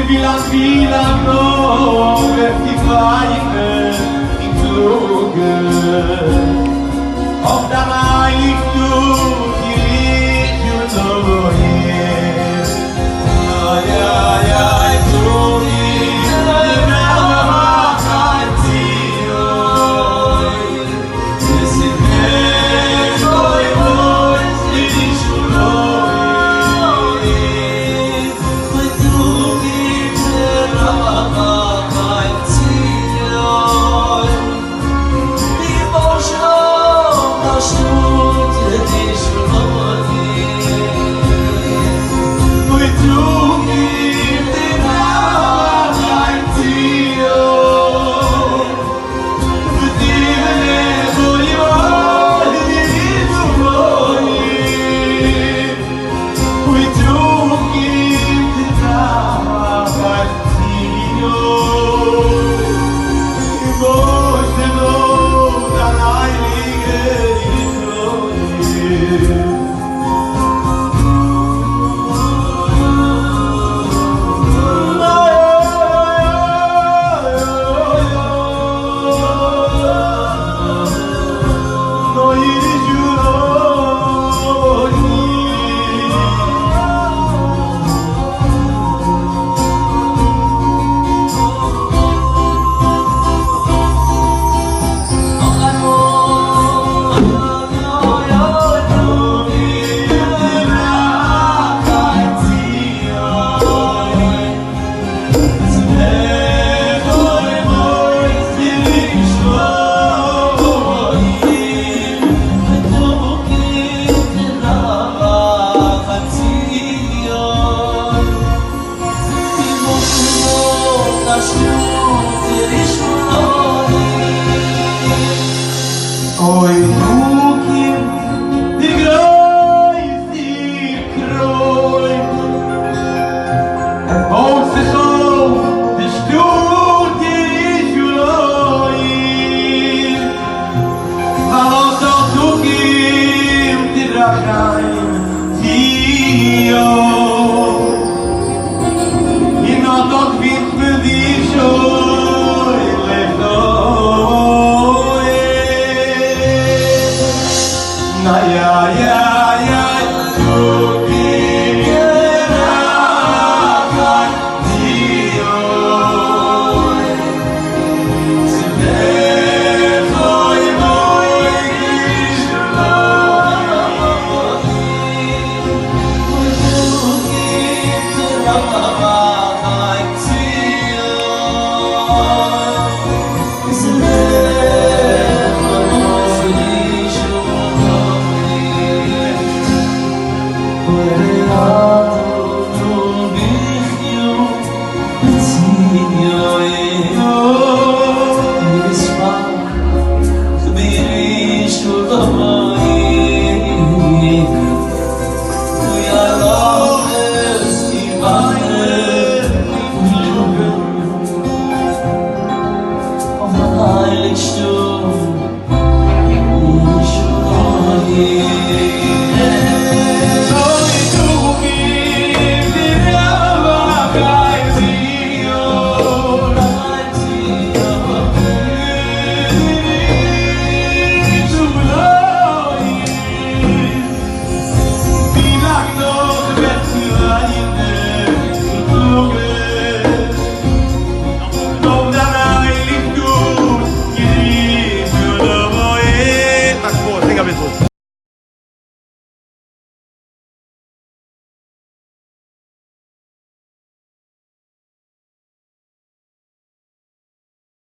wie lang noch wird die Weine in Kluge auf der Reihe die Licht und Lohe ja du die Welt hat sie es ist nicht so die Schule Oj, Lukim, ty groj, ty kroj Boxe show, ty stur, ty juloj Valoso Lukim, ty rachaj, ty jo I no to kwit wydiszo yeah.